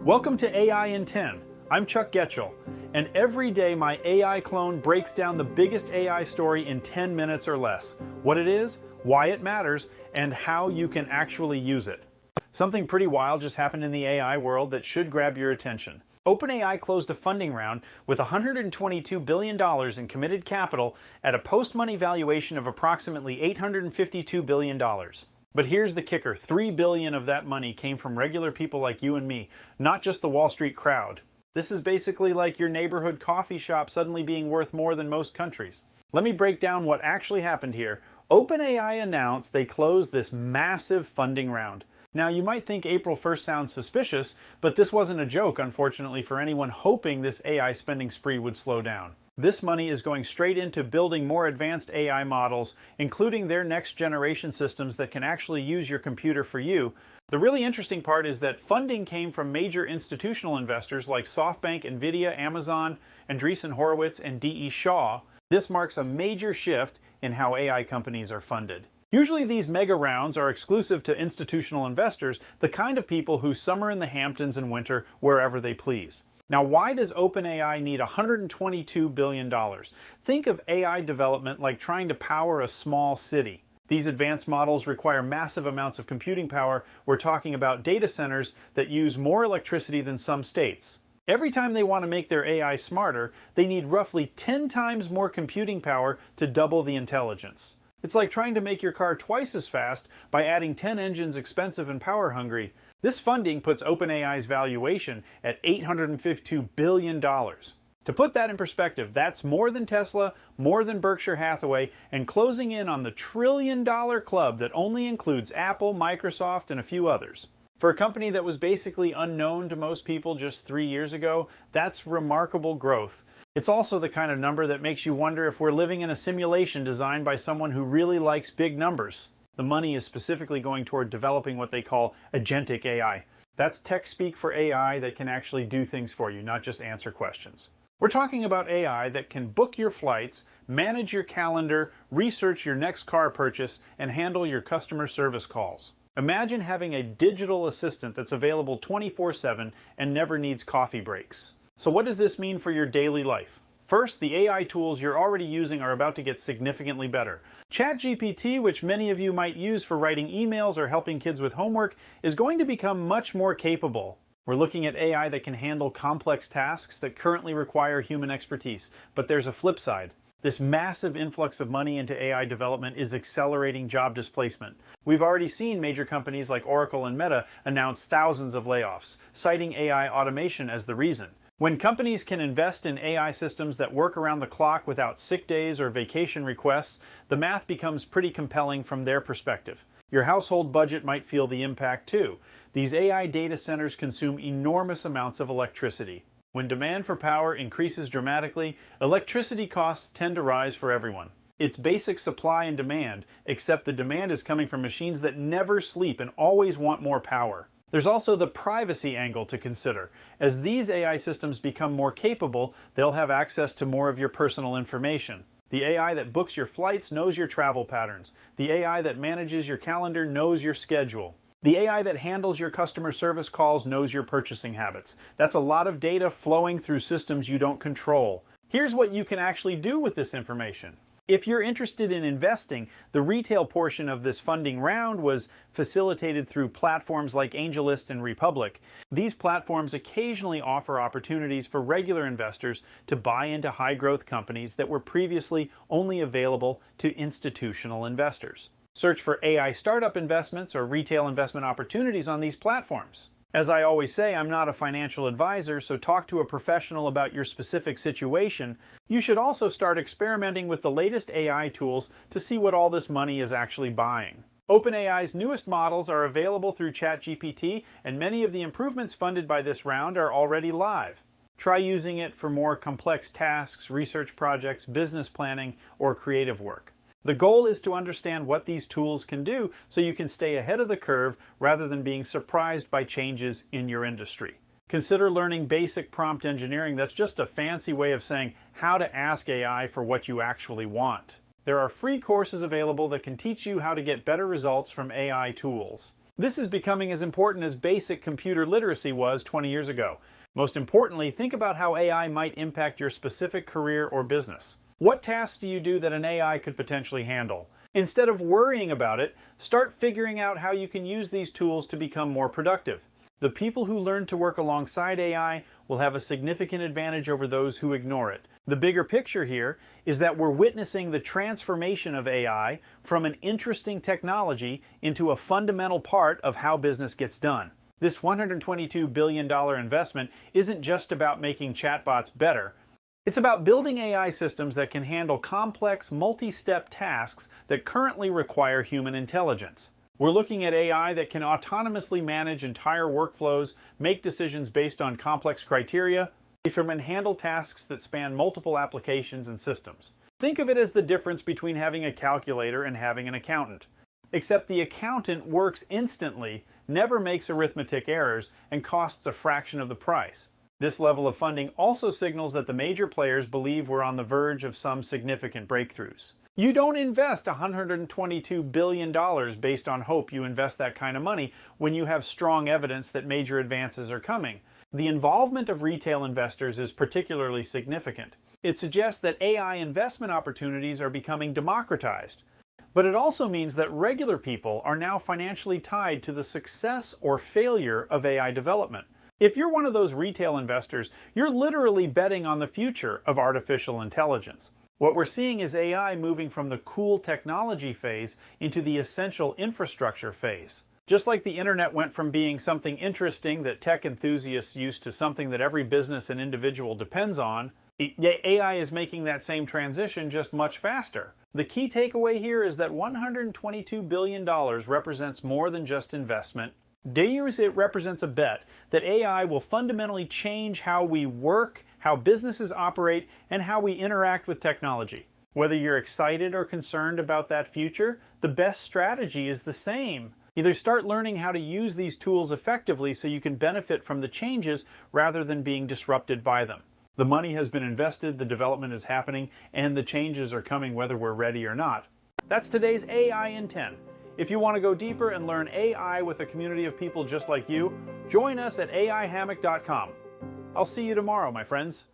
Welcome to AI in 10. I'm Chuck Goetschel, and every day my AI clone breaks down the biggest AI story in 10 minutes or less. What it is, why it matters, and how you can actually use it. Something pretty wild just happened in the AI world that should grab your attention. OpenAI closed a funding round with $122 billion in committed capital at a post-money valuation of approximately $852 billion. But here's the kicker, $3 billion of that money came from regular people like you and me, not just the Wall Street crowd. This is basically like your neighborhood coffee shop suddenly being worth more than most countries. Let me break down what actually happened here. OpenAI announced they closed this massive funding round. Now, you might think April 1st sounds suspicious, but this wasn't a joke, unfortunately, for anyone hoping this AI spending spree would slow down. This money is going straight into building more advanced AI models, including their next generation systems that can actually use your computer for you. The really interesting part is that funding came from major institutional investors like SoftBank, Nvidia, Amazon, Andreessen Horowitz, and D.E. Shaw. This marks a major shift in how AI companies are funded. Usually these mega rounds are exclusive to institutional investors, the kind of people who summer in the Hamptons and winter wherever they please. Now, why does OpenAI need $122 billion? Think of AI development like trying to power a small city. These advanced models require massive amounts of computing power. We're talking about data centers that use more electricity than some states. Every time they want to make their AI smarter, they need roughly 10 times more computing power to double the intelligence. It's like trying to make your car twice as fast by adding 10 engines expensive and power hungry. This funding puts OpenAI's valuation at $852 billion. To put that in perspective, that's more than Tesla, more than Berkshire Hathaway, and closing in on the trillion-dollar club that only includes Apple, Microsoft, and a few others. For a company that was basically unknown to most people just 3 years ago, that's remarkable growth. It's also the kind of number that makes you wonder if we're living in a simulation designed by someone who really likes big numbers. The money is specifically going toward developing what they call agentic AI. That's tech speak for AI that can actually do things for you, not just answer questions. We're talking about AI that can book your flights, manage your calendar, research your next car purchase, and handle your customer service calls. Imagine having a digital assistant that's available 24/7 and never needs coffee breaks. So what does this mean for your daily life? First, the AI tools you're already using are about to get significantly better. ChatGPT, which many of you might use for writing emails or helping kids with homework, is going to become much more capable. We're looking at AI that can handle complex tasks that currently require human expertise. But there's a flip side. This massive influx of money into AI development is accelerating job displacement. We've already seen major companies like Oracle and Meta announce thousands of layoffs, citing AI automation as the reason. When companies can invest in AI systems that work around the clock without sick days or vacation requests, the math becomes pretty compelling from their perspective. Your household budget might feel the impact too. These AI data centers consume enormous amounts of electricity. When demand for power increases dramatically, electricity costs tend to rise for everyone. It's basic supply and demand, except the demand is coming from machines that never sleep and always want more power. There's also the privacy angle to consider. As these AI systems become more capable, they'll have access to more of your personal information. The AI that books your flights knows your travel patterns. The AI that manages your calendar knows your schedule. The AI that handles your customer service calls knows your purchasing habits. That's a lot of data flowing through systems you don't control. Here's what you can actually do with this information. If you're interested in investing, the retail portion of this funding round was facilitated through platforms like AngelList and Republic. These platforms occasionally offer opportunities for regular investors to buy into high-growth companies that were previously only available to institutional investors. Search for AI startup investments or retail investment opportunities on these platforms. As I always say, I'm not a financial advisor, so talk to a professional about your specific situation. You should also start experimenting with the latest AI tools to see what all this money is actually buying. OpenAI's newest models are available through ChatGPT, and many of the improvements funded by this round are already live. Try using it for more complex tasks, research projects, business planning, or creative work. The goal is to understand what these tools can do so you can stay ahead of the curve rather than being surprised by changes in your industry. Consider learning basic prompt engineering. That's just a fancy way of saying how to ask AI for what you actually want. There are free courses available that can teach you how to get better results from AI tools. This is becoming as important as basic computer literacy was 20 years ago. Most importantly, think about how AI might impact your specific career or business. What tasks do you do that an AI could potentially handle? Instead of worrying about it, start figuring out how you can use these tools to become more productive. The people who learn to work alongside AI will have a significant advantage over those who ignore it. The bigger picture here is that we're witnessing the transformation of AI from an interesting technology into a fundamental part of how business gets done. This $122 billion investment isn't just about making chatbots better. It's about building AI systems that can handle complex, multi-step tasks that currently require human intelligence. We're looking at AI that can autonomously manage entire workflows, make decisions based on complex criteria, and handle tasks that span multiple applications and systems. Think of it as the difference between having a calculator and having an accountant. Except the accountant works instantly, never makes arithmetic errors, and costs a fraction of the price. This level of funding also signals that the major players believe we're on the verge of some significant breakthroughs. You don't invest $122 billion based on hope you invest that kind of money when you have strong evidence that major advances are coming. The involvement of retail investors is particularly significant. It suggests that AI investment opportunities are becoming democratized. But it also means that regular people are now financially tied to the success or failure of AI development. If you're one of those retail investors, you're literally betting on the future of artificial intelligence. What we're seeing is AI moving from the cool technology phase into the essential infrastructure phase. Just like the internet went from being something interesting that tech enthusiasts use to something that every business and individual depends on, AI is making that same transition just much faster. The key takeaway here is that $122 billion represents more than just investment. It represents a bet that AI will fundamentally change how we work, how businesses operate, and how we interact with technology. Whether you're excited or concerned about that future, the best strategy is the same. Either start learning how to use these tools effectively so you can benefit from the changes rather than being disrupted by them. The money has been invested, the development is happening, and the changes are coming whether we're ready or not. That's today's AI in 10. If you want to go deeper and learn AI with a community of people just like you, join us at aihammock.com. I'll see you tomorrow, my friends.